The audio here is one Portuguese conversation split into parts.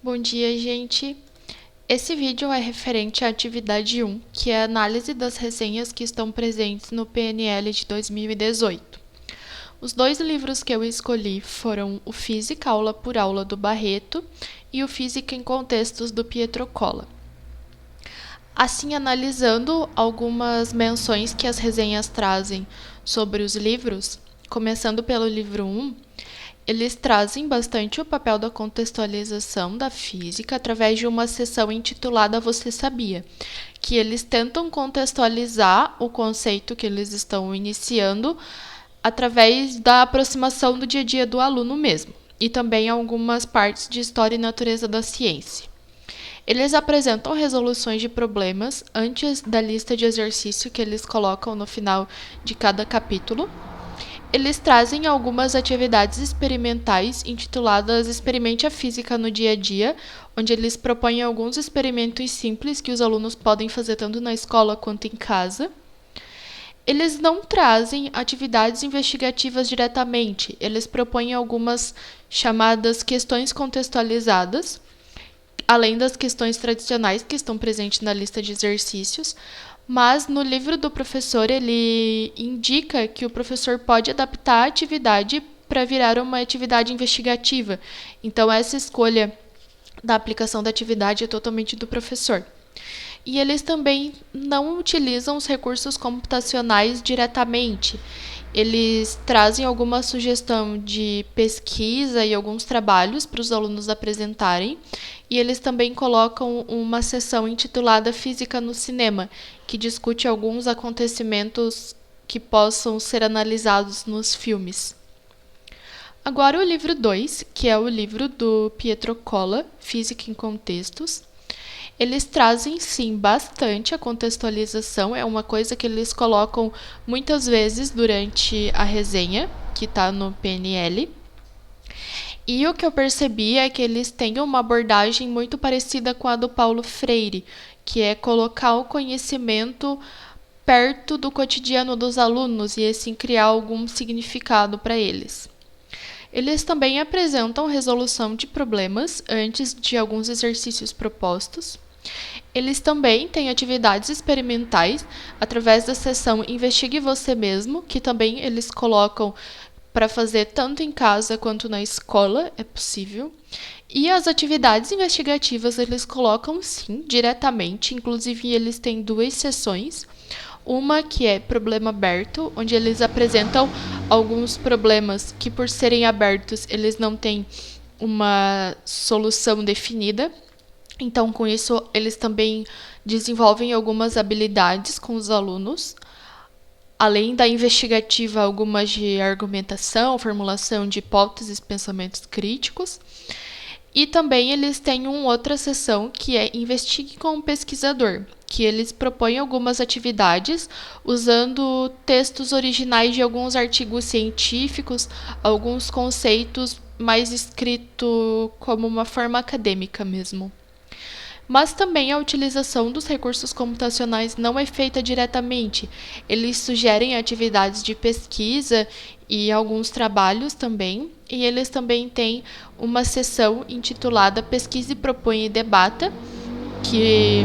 Bom dia, gente! Esse vídeo é referente à atividade 1, que é a análise das resenhas que estão presentes no PNL de 2018. Os dois livros que eu escolhi foram o Física Aula por Aula do Barreto e o Física em Contextos do Pietro Colla. Assim, analisando algumas menções que as resenhas trazem sobre os livros, começando pelo livro 1, eles trazem bastante o papel da contextualização da física através de uma seção intitulada Você Sabia?, que eles tentam contextualizar o conceito que eles estão iniciando através da aproximação do dia a dia do aluno mesmo, e também algumas partes de história e natureza da ciência. Eles apresentam resoluções de problemas antes da lista de exercício que eles colocam no final de cada capítulo. Eles trazem algumas atividades experimentais intituladas Experimente a Física no Dia a Dia, onde eles propõem alguns experimentos simples que os alunos podem fazer tanto na escola quanto em casa. Eles não trazem atividades investigativas diretamente, eles propõem algumas chamadas questões contextualizadas, além das questões tradicionais que estão presentes na lista de exercícios, mas no livro do professor ele indica que o professor pode adaptar a atividade para virar uma atividade investigativa. Então, essa escolha da aplicação da atividade é totalmente do professor. E eles também não utilizam os recursos computacionais diretamente. Eles trazem alguma sugestão de pesquisa e alguns trabalhos para os alunos apresentarem. E eles também colocam uma seção intitulada Física no Cinema, que discute alguns acontecimentos que possam ser analisados nos filmes. Agora o livro 2, que é o livro do Pietro Colla, Física em Contextos. Eles trazem, sim, bastante a contextualização, é uma coisa que eles colocam muitas vezes durante a resenha, que está no PNL. E o que eu percebi é que eles têm uma abordagem muito parecida com a do Paulo Freire, que é colocar o conhecimento perto do cotidiano dos alunos e assim criar algum significado para eles. Eles também apresentam resolução de problemas antes de alguns exercícios propostos. Eles também têm atividades experimentais através da seção Investigue Você Mesmo, que também eles colocam para fazer tanto em casa quanto na escola, é possível. E as atividades investigativas eles colocam, sim, diretamente, inclusive eles têm duas sessões. Uma que é problema aberto, onde eles apresentam alguns problemas que, por serem abertos, eles não têm uma solução definida. Então, com isso, eles também desenvolvem algumas habilidades com os alunos. Além da investigativa, algumas de argumentação, formulação de hipóteses, pensamentos críticos. E também eles têm uma outra seção que é Investigue com o Pesquisador, que eles propõem algumas atividades usando textos originais de alguns artigos científicos, alguns conceitos mais escrito como uma forma acadêmica mesmo. Mas também a utilização dos recursos computacionais não é feita diretamente. Eles sugerem atividades de pesquisa e alguns trabalhos também. E eles também têm uma seção intitulada Pesquise, Propõe e Debata, que,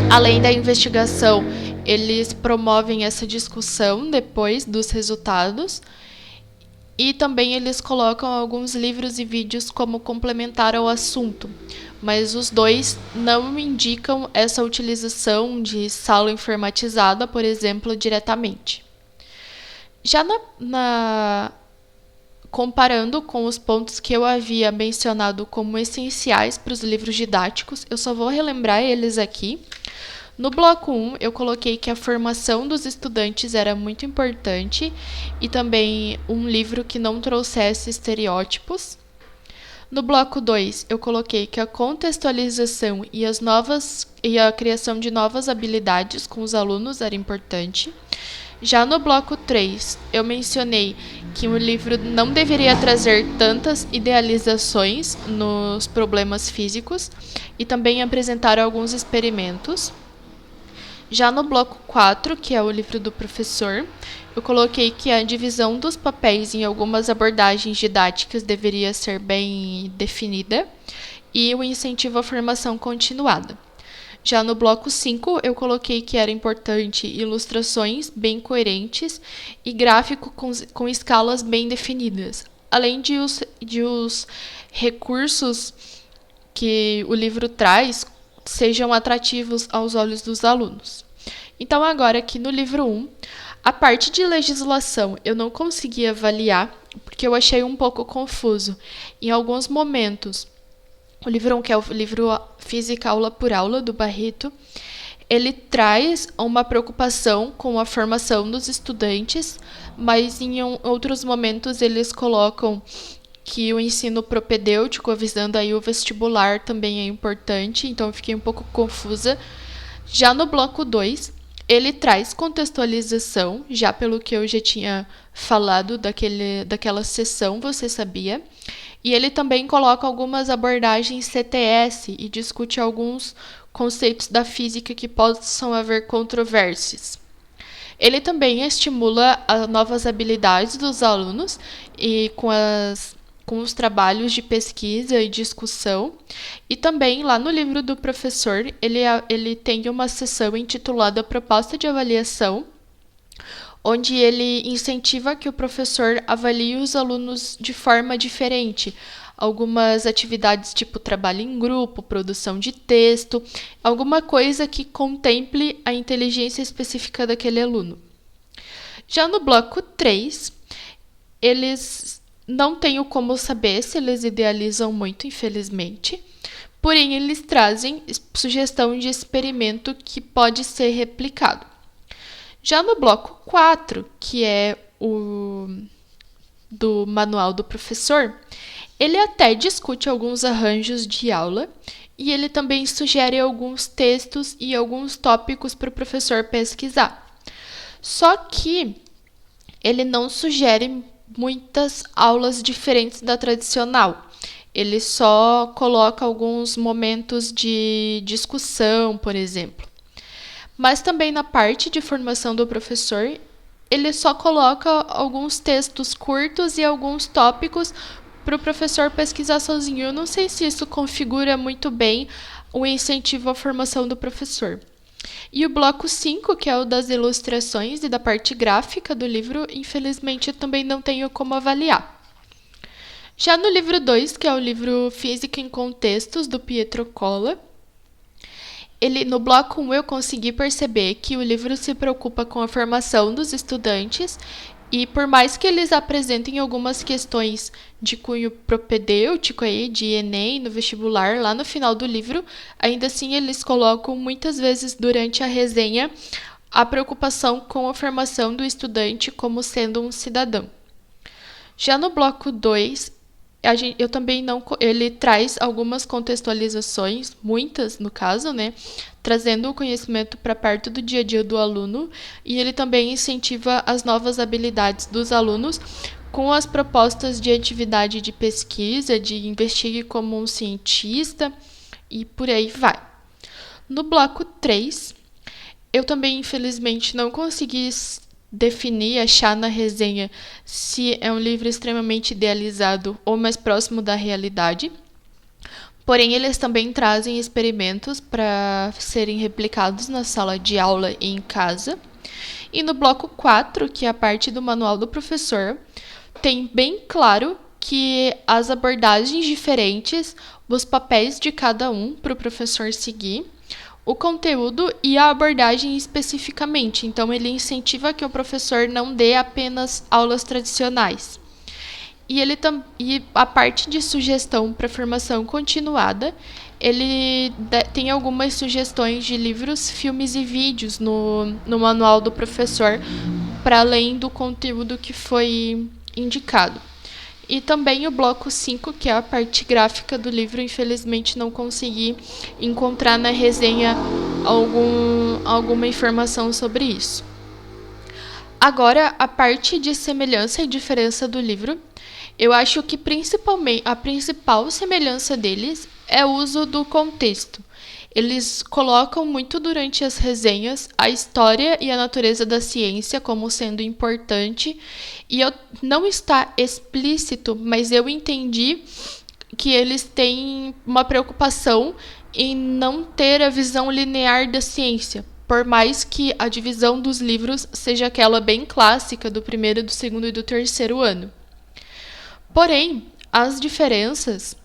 além da investigação, eles promovem essa discussão depois dos resultados. E também eles colocam alguns livros e vídeos como complementar ao assunto, mas os dois não indicam essa utilização de sala informatizada, por exemplo, diretamente. Já comparando com os pontos que eu havia mencionado como essenciais para os livros didáticos, eu só vou relembrar eles aqui. No bloco 1, eu coloquei que a formação dos estudantes era muito importante e também um livro que não trouxesse estereótipos. No bloco 2, eu coloquei que a contextualização e a criação de novas habilidades com os alunos era importante. Já no bloco 3, eu mencionei que o livro não deveria trazer tantas idealizações nos problemas físicos e também apresentar alguns experimentos. Já no bloco 4, que é o livro do professor, eu coloquei que a divisão dos papéis em algumas abordagens didáticas deveria ser bem definida. e o incentivo à formação continuada. Já no bloco 5, eu coloquei que era importante ilustrações bem coerentes e gráfico com escalas bem definidas, além de os recursos que o livro traz sejam atrativos aos olhos dos alunos. Então, agora aqui no livro 1, a parte de legislação eu não consegui avaliar, porque eu achei um pouco confuso. Em alguns momentos, o livro 1, que é o livro Física Aula por Aula, do Barreto, ele traz uma preocupação com a formação dos estudantes, mas em outros momentos eles colocam que o ensino propedêutico, avisando aí o vestibular, também é importante, então eu fiquei um pouco confusa. Já no bloco 2, ele traz contextualização, já pelo que eu já tinha falado daquela sessão, você sabia? E ele também coloca algumas abordagens CTS e discute alguns conceitos da física que possam haver controvérsias. Ele também estimula novas habilidades dos alunos e com os trabalhos de pesquisa e discussão. E também, lá no livro do professor, ele tem uma seção intitulada Proposta de Avaliação, onde ele incentiva que o professor avalie os alunos de forma diferente. Algumas atividades tipo trabalho em grupo, produção de texto, alguma coisa que contemple a inteligência específica daquele aluno. Já no bloco 3, eles não tenho como saber se eles idealizam muito, infelizmente. Porém, eles trazem sugestão de experimento que pode ser replicado. Já no bloco 4, que é o do manual do professor, ele até discute alguns arranjos de aula e ele também sugere alguns textos e alguns tópicos para o professor pesquisar. Só que ele não sugere muitas aulas diferentes da tradicional. Ele só coloca alguns momentos de discussão, por exemplo. Mas também na parte de formação do professor, ele só coloca alguns textos curtos e alguns tópicos para o professor pesquisar sozinho. Eu não sei se isso configura muito bem o incentivo à formação do professor. E o bloco 5, que é o das ilustrações e da parte gráfica do livro, infelizmente eu também não tenho como avaliar. Já no livro 2, que é o livro Física em Contextos, do Pietro Colla, no bloco 1 eu consegui perceber que o livro se preocupa com a formação dos estudantes e por mais que eles apresentem algumas questões de cunho propedêutico aí, de Enem, no vestibular, lá no final do livro, ainda assim eles colocam muitas vezes durante a resenha a preocupação com a formação do estudante como sendo um cidadão. Já no bloco 2, eu também não. Ele traz algumas contextualizações, muitas no caso, né? Trazendo o conhecimento para perto do dia a dia do aluno, e ele também incentiva as novas habilidades dos alunos com as propostas de atividade de pesquisa, de investigue como um cientista e por aí vai. No bloco 3, eu também, infelizmente, não consegui definir, achar na resenha se é um livro extremamente idealizado ou mais próximo da realidade. Porém, eles também trazem experimentos para serem replicados na sala de aula e em casa. E no bloco 4, que é a parte do manual do professor, tem bem claro que as abordagens diferentes, os papéis de cada um para o professor seguir, o conteúdo e a abordagem especificamente. Então, ele incentiva que o professor não dê apenas aulas tradicionais. E a parte de sugestão para formação continuada, ele tem algumas sugestões de livros, filmes e vídeos no manual do professor, para além do conteúdo que foi indicado. E também o bloco 5, que é a parte gráfica do livro, infelizmente não consegui encontrar na resenha alguma informação sobre isso. Agora, a parte de semelhança e diferença do livro, eu acho que principalmente a principal semelhança deles é o uso do contexto. Eles colocam muito durante as resenhas a história e a natureza da ciência como sendo importante, e não está explícito, mas eu entendi que eles têm uma preocupação em não ter a visão linear da ciência, por mais que a divisão dos livros seja aquela bem clássica do primeiro, do segundo e do terceiro ano. Porém, as diferenças,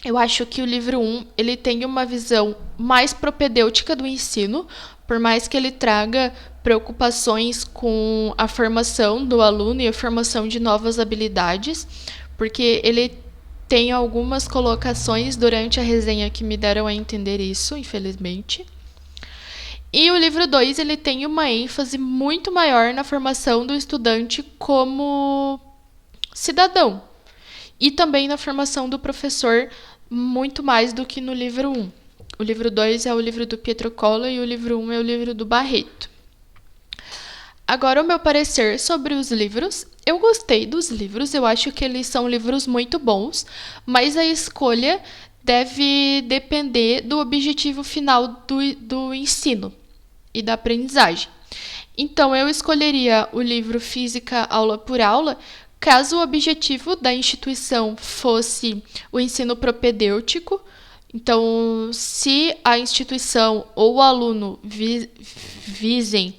eu acho que o livro 1 ele tem uma visão mais propedêutica do ensino, por mais que ele traga preocupações com a formação do aluno e a formação de novas habilidades, porque ele tem algumas colocações durante a resenha que me deram a entender isso, infelizmente. E o livro 2 ele tem uma ênfase muito maior na formação do estudante como cidadão. E também na formação do professor, muito mais do que no livro 1. O livro 2 é o livro do Pietro Colla e o livro 1 é o livro do Barreto. Agora, o meu parecer sobre os livros. Eu gostei dos livros, eu acho que eles são livros muito bons, mas a escolha deve depender do objetivo final do ensino e da aprendizagem. Então, eu escolheria o livro Física Aula por Aula, caso o objetivo da instituição fosse o ensino propedêutico. Então, se a instituição ou o aluno visem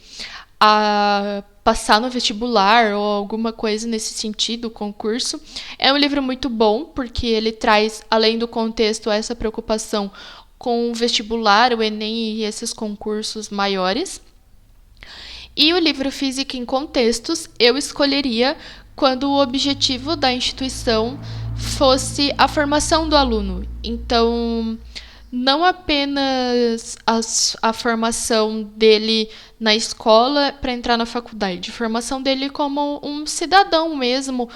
a passar no vestibular ou alguma coisa nesse sentido, concurso, é um livro muito bom, porque ele traz, além do contexto, essa preocupação com o vestibular, o Enem e esses concursos maiores. E o livro Física em Contextos eu escolheria quando o objetivo da instituição fosse a formação do aluno. Então, não apenas a formação dele na escola para entrar na faculdade, a formação dele como um cidadão mesmo,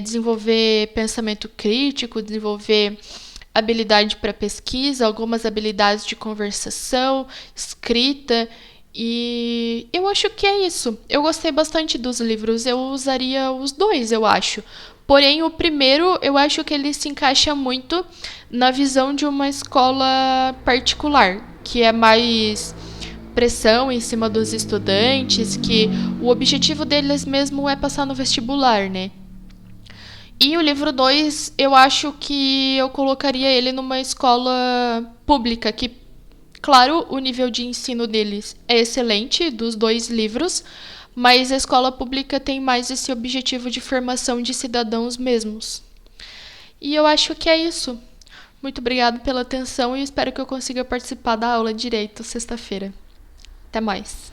desenvolver pensamento crítico, desenvolver habilidade para pesquisa, algumas habilidades de conversação, escrita. E eu acho que é isso. Eu gostei bastante dos livros. Eu usaria os dois, eu acho. Porém, o primeiro, eu acho que ele se encaixa muito na visão de uma escola particular, que é mais pressão em cima dos estudantes, que o objetivo deles mesmo é passar no vestibular, né? E o livro 2, eu acho que eu colocaria ele numa escola pública, que, claro, o nível de ensino deles é excelente, dos dois livros, mas a escola pública tem mais esse objetivo de formação de cidadãos mesmos. E eu acho que é isso. Muito obrigada pela atenção e espero que eu consiga participar da aula de Direito sexta-feira. Até mais.